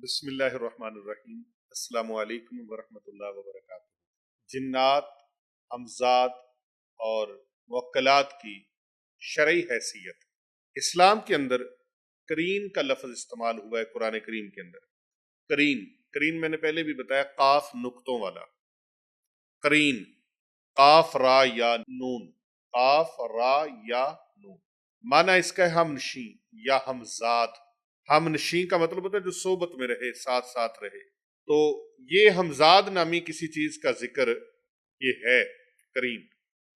بسم اللہ الرحمن الرحیم۔ السلام علیکم ورحمۃ اللہ وبرکاتہ۔ جنات، امزاد اور موکلات کی شرعی حیثیت۔ اسلام کے اندر قرین کا لفظ استعمال ہوا ہے قرآن کریم کے اندر۔ قرین میں نے پہلے بھی بتایا، قاف نقطوں والا قرین، قاف را یا نون، قاف را یا نون۔ معنی اس کا ہے ہم نشین یا ہمزاد۔ ہم نشین کا مطلب ہوتا ہے جو صحبت میں رہے، ساتھ ساتھ رہے۔ تو یہ ہمزاد نامی کسی چیز کا ذکر یہ ہے قرین۔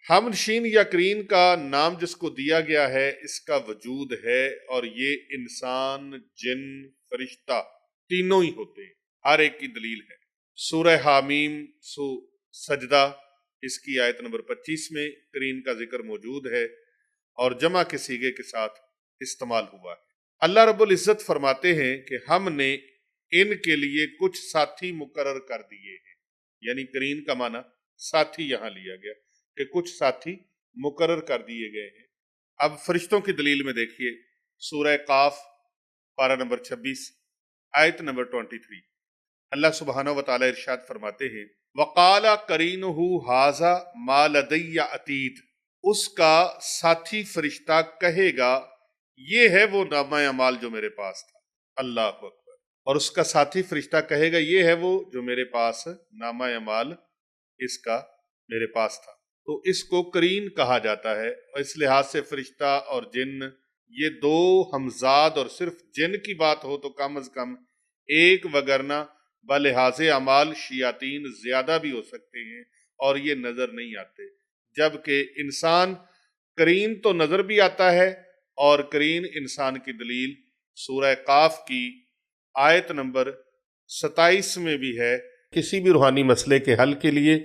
ہم نشین یا قرین کا نام جس کو دیا گیا ہے، اس کا وجود ہے، اور یہ انسان، جن، فرشتہ تینوں ہی ہوتے ہیں۔ ہر ایک کی دلیل ہے۔ سورہ حامیم سجدہ، اس کی آیت نمبر 25 میں قرین کا ذکر موجود ہے اور جمع کے صیغے کے ساتھ استعمال ہوا ہے۔ اللہ رب العزت فرماتے ہیں کہ ہم نے ان کے لیے کچھ ساتھی مقرر کر دیے ہیں، یعنی قرین کا معنی ساتھی یہاں لیا گیا کہ کچھ ساتھی مقرر کر دیے گئے ہیں۔ اب فرشتوں کی دلیل میں دیکھیے، سورہ قاف پارہ نمبر 26 آیت نمبر 23، اللہ سبحانہ و تعالی ارشاد فرماتے ہیں وَقَالَ قَرِينُهُ هَٰذَا مَا لَدَيَّ عَتِيدٌ، اس کا ساتھی فرشتہ کہے گا یہ ہے وہ نامہ اعمال جو میرے پاس تھا۔ اللہ اکبر۔ اور اس کا ساتھی فرشتہ کہے گا یہ ہے وہ جو میرے پاس نامہ اعمال اس کا میرے پاس تھا۔ تو اس کو قرین کہا جاتا ہے، اور اس لحاظ سے فرشتہ اور جن یہ دو ہمزاد، اور صرف جن کی بات ہو تو کم از کم ایک، وگرنہ بلحاظ اعمال شیاطین زیادہ بھی ہو سکتے ہیں اور یہ نظر نہیں آتے، جبکہ انسان قرین تو نظر بھی آتا ہے، اور قرین انسان کی دلیل سورہ قاف کی آیت نمبر 27 میں بھی ہے۔ کسی بھی روحانی مسئلے کے حل کے لیے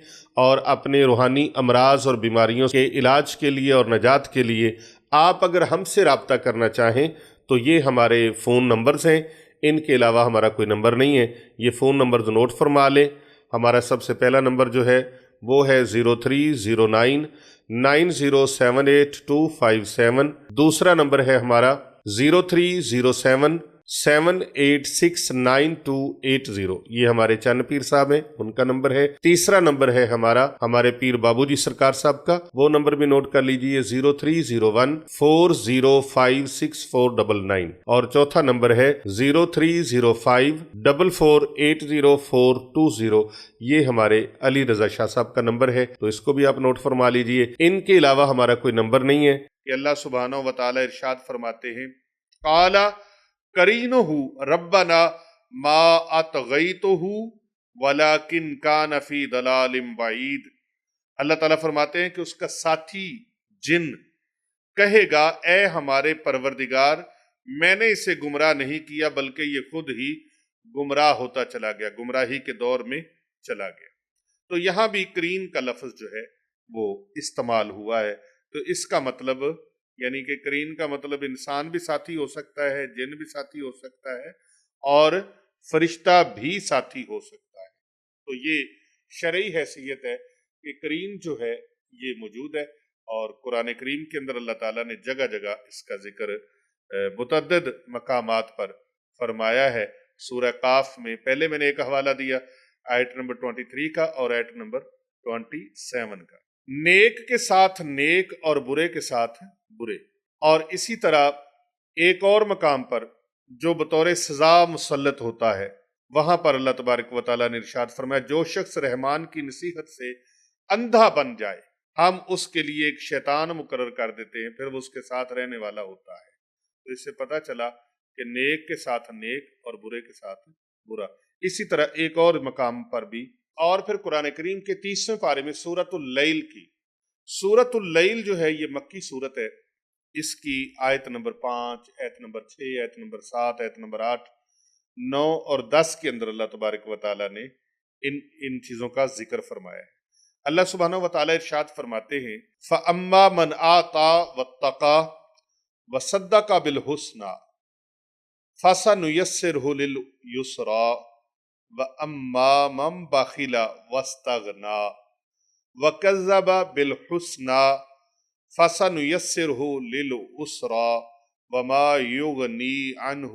اور اپنے روحانی امراض اور بیماریوں کے علاج کے لیے اور نجات کے لیے آپ اگر ہم سے رابطہ کرنا چاہیں تو یہ ہمارے فون نمبرز ہیں، ان کے علاوہ ہمارا کوئی نمبر نہیں ہے۔ یہ فون نمبرز نوٹ فرما لیں۔ ہمارا سب سے پہلا نمبر جو ہے وہ ہے 0309 9078 دوسرا نمبر ہے ہمارا 0307 7869280، یہ ہمارے چند پیر صاحب ہیں، ان کا نمبر ہے۔ تیسرا نمبر ہے ہمارے پیر بابو جی سرکار صاحب کا، وہ نمبر بھی نوٹ کر لیجئے 0301 4056499، اور چوتھا نمبر ہے 0305 4480 یہ ہمارے علی رضا شاہ صاحب کا نمبر ہے، تو اس کو بھی آپ نوٹ فرما لیجئے۔ ان کے علاوہ ہمارا کوئی نمبر نہیں ہے۔ کہ اللہ سبحانہ و تعالی ارشاد فرماتے ہیں قال قرینہ ربنا ما اطغیتہ ولکن کان فی ضلال بعید۔ اللہ تعالیٰ فرماتے ہیں کہ اس کا ساتھی جن کہے گا اے ہمارے پروردگار، میں نے اسے گمراہ نہیں کیا بلکہ یہ خود ہی گمراہ ہوتا چلا گیا، گمراہی کے دور میں چلا گیا۔ تو یہاں بھی قرین کا لفظ جو ہے وہ استعمال ہوا ہے۔ تو اس کا مطلب یعنی کہ قرین کا مطلب انسان بھی ساتھی ہو سکتا ہے، جن بھی ساتھی ہو سکتا ہے، اور فرشتہ بھی ساتھی ہو سکتا ہے۔ تو یہ شرعی حیثیت ہے کہ قرین جو ہے یہ موجود ہے، اور قرآن کریم کے اندر اللہ تعالیٰ نے جگہ جگہ اس کا ذکر متعدد مقامات پر فرمایا ہے۔ سورہ قاف میں پہلے میں نے ایک حوالہ دیا آیت نمبر 23 کا اور آیت نمبر 27 کا، نیک کے ساتھ نیک اور برے کے ساتھ برے۔ اور اسی طرح ایک اور مقام پر جو بطور سزا مسلط ہوتا ہے، وہاں پر اللہ تبارک و تعالیٰ نے ارشاد فرمایا جو شخص رحمان کی نصیحت سے اندھا بن جائے ہم اس کے لیے ایک شیطان مقرر کر دیتے ہیں، پھر وہ اس کے ساتھ رہنے والا ہوتا ہے۔ تو اس سے پتہ چلا کہ نیک کے ساتھ نیک اور برے کے ساتھ برا۔ اسی طرح ایک اور مقام پر بھی، اور پھر قرآن کریم کے 30ویں پارے میں سورۃ اللیل کی، سورۃ اللیل جو ہے یہ مکی سورت ہے، اس کی آیت نمبر 5، آیت نمبر 6، آیت نمبر 7، آیت نمبر 8، 9 اور 10 کے اندر اللہ تبارک و تعالیٰ نے ان چیزوں کا ذکر فرمایا ہے۔ اللہ سبحانہ و تعالیٰ ارشاد فرماتے ہیں فَأَمَّا مَنْ آتَى وَاتَّقَى وَصَدَّقَ بِالْحُسْنَى فَسَنُيَسِّرُهُ لِلْيُسْرَى وَأَمَّا مَنْ بَخِلَ وَاسْتَغْنَى وَكَذَّبَ بِالْحُسْنَى فَسَنُيَسِّرُهُ لِلْعُسْرَى وَمَا يُغْنِي عَنْهُ